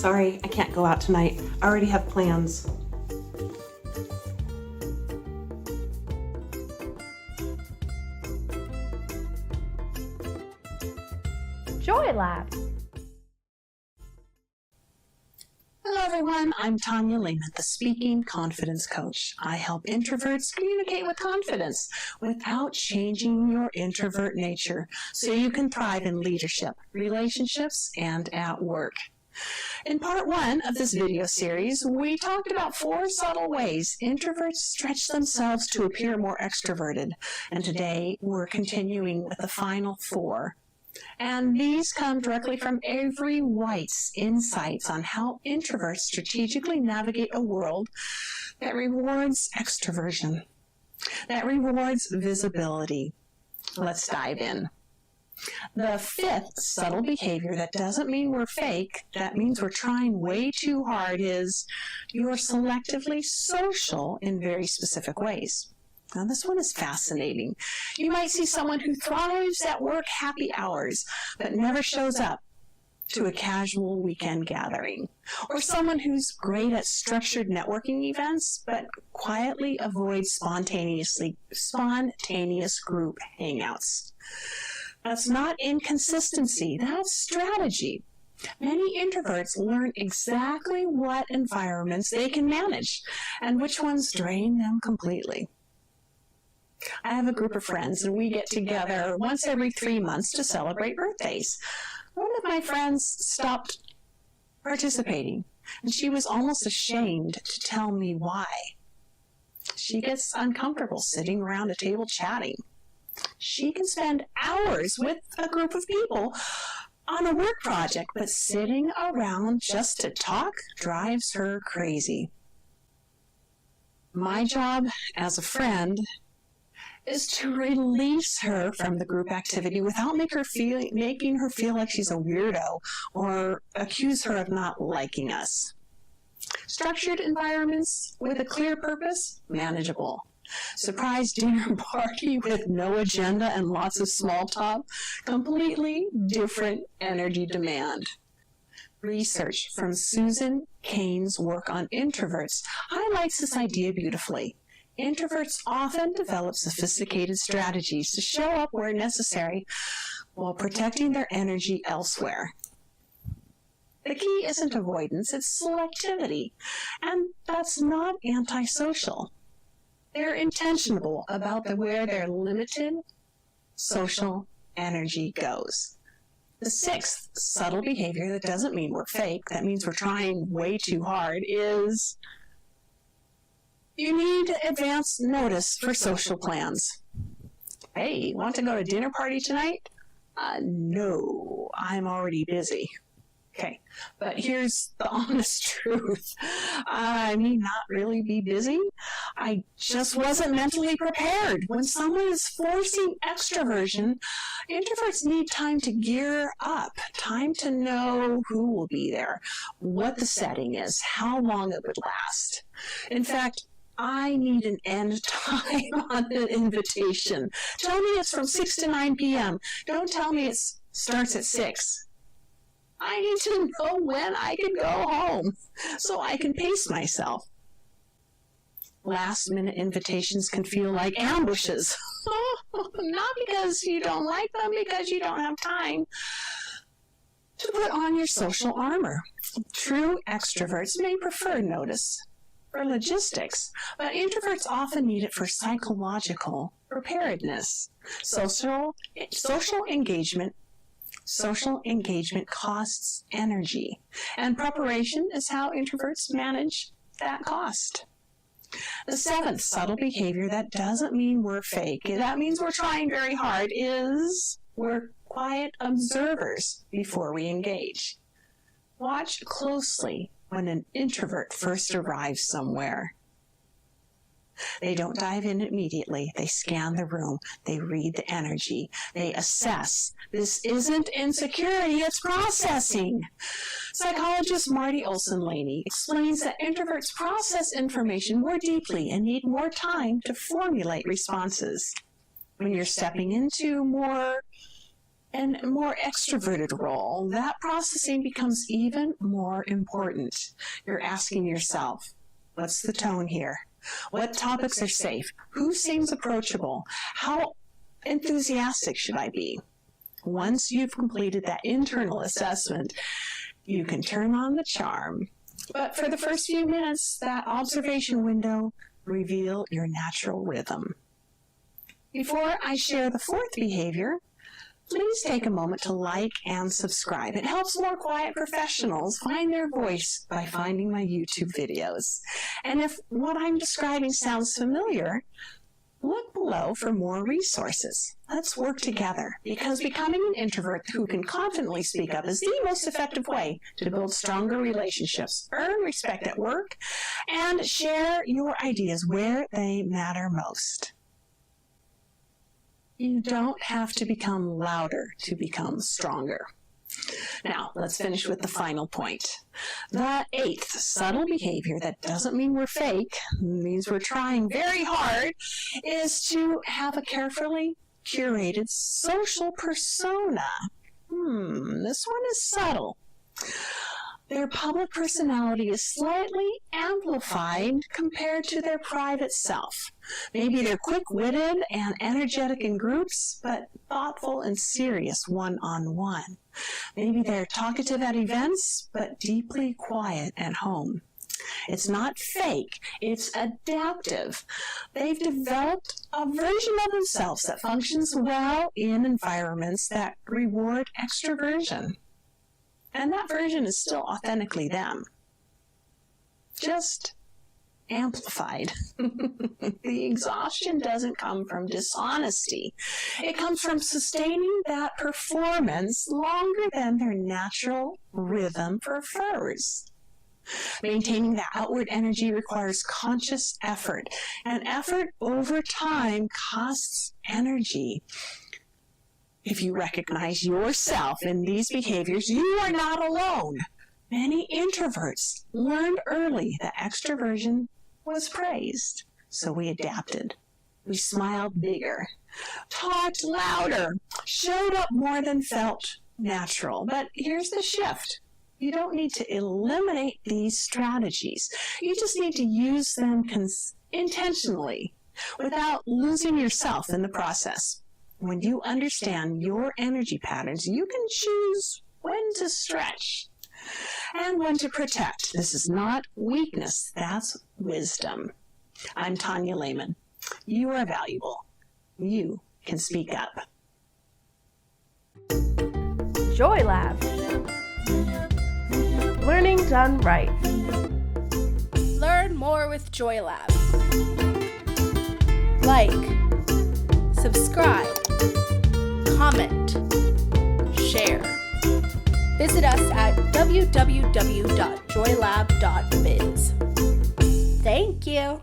Sorry, I can't go out tonight. I already have plans. Joy Lab. Hello everyone, I'm Tanya Lehman, the Speaking Confidence Coach. I help introverts communicate with confidence without changing your introvert nature so you can thrive in leadership, relationships, and at work. In part 1 of this video series, we talked about 4 subtle ways introverts stretch themselves to appear more extroverted, and today we're continuing with the final 4. And these come directly from Avery White's insights on how introverts strategically navigate a world that rewards extroversion, that rewards visibility. Let's dive in. The 5th subtle behavior that doesn't mean we're fake, that means we're trying way too hard, is you're selectively social in very specific ways. Now, this one is fascinating. You might see someone who thrives at work happy hours, but never shows up to a casual weekend gathering. Or someone who's great at structured networking events, but quietly avoids spontaneous group hangouts. That's not inconsistency, that's strategy. Many introverts learn exactly what environments they can manage and which ones drain them completely. I have a group of friends, and we get together once every 3 months to celebrate birthdays. One of my friends stopped participating, and she was almost ashamed to tell me why. She gets uncomfortable sitting around a table chatting. She can spend hours with a group of people on a work project, but sitting around just to talk drives her crazy. My job as a friend is to release her from the group activity without making her feel like she's a weirdo or accuse her of not liking us. Structured environments with a clear purpose, manageable. Surprise dinner party with no agenda and lots of small talk, completely different energy demand. Research from Susan Cain's work on introverts highlights this idea beautifully. Introverts often develop sophisticated strategies to show up where necessary while protecting their energy elsewhere. The key isn't avoidance, it's selectivity, and that's not antisocial. They're intentional about where their limited social energy goes. The 6th subtle behavior that doesn't mean we're fake, that means we're trying way too hard, is you need advance notice for social plans. Hey, want to go to a dinner party tonight? No, I'm already busy. Okay, but here's the honest truth. I may not really be busy. I just wasn't mentally prepared. When someone is forcing extroversion, introverts need time to gear up, time to know who will be there, what the setting is, how long it would last. In fact, I need an end time on an invitation. Tell me it's from 6 to 9 p.m. Don't tell me it starts at 6. I need to know when I can go home so I can pace myself. Last-minute invitations can feel like ambushes. Not because you don't like them, because you don't have time to put on your social armor. True extroverts may prefer notice for logistics, but introverts often need it for psychological preparedness. Social engagement costs energy, and preparation is how introverts manage that cost. The 7th subtle behavior that doesn't mean we're fake, that means we're trying very hard, is we're quiet observers before we engage. Watch closely when an introvert first arrives somewhere. They don't dive in immediately. They scan the room. They read the energy. They assess. This isn't insecurity, it's processing. Psychologist Marty Olson-Laney explains that introverts process information more deeply and need more time to formulate responses. When you're stepping into more and more extroverted role, that processing becomes even more important. You're asking yourself, what's the tone here? What topics are safe? Who seems approachable? How enthusiastic should I be? Once you've completed that internal assessment, you can turn on the charm. But for the first few minutes, that observation window, reveal your natural rhythm. Before I share the fourth behavior, please take a moment to like and subscribe. It helps more quiet professionals find their voice by finding my YouTube videos. And if what I'm describing sounds familiar, look below for more resources. Let's work together, because becoming an introvert who can confidently speak up is the most effective way to build stronger relationships, earn respect at work, and share your ideas where they matter most. You don't have to become louder to become stronger. Now, let's finish with the final point. The eighth subtle behavior that doesn't mean we're fake, means we're trying very hard, is to have a carefully curated social persona. This one is subtle. Their public personality is slightly amplified compared to their private self. Maybe they're quick-witted and energetic in groups, but thoughtful and serious one-on-one. Maybe they're talkative at events, but deeply quiet at home. It's not fake, it's adaptive. They've developed a version of themselves that functions well in environments that reward extroversion. And that version is still authentically them, just amplified. The exhaustion doesn't come from dishonesty. It comes from sustaining that performance longer than their natural rhythm prefers. Maintaining that outward energy requires conscious effort, and effort over time costs energy. If you recognize yourself in these behaviors, you are not alone. Many introverts learned early that extroversion was praised, so we adapted. We smiled bigger, talked louder, showed up more than felt natural. But here's the shift. You don't need to eliminate these strategies. You just need to use them intentionally without losing yourself in the process. When you understand your energy patterns, you can choose when to stretch and when to protect. This is not weakness, that's wisdom. I'm Tanya Lehman. You are valuable. You can speak up. Joy Lab. Learning done right. Learn more with Joy Lab. Like, subscribe, comment, share. Visit us at www.joylab.biz. Thank you.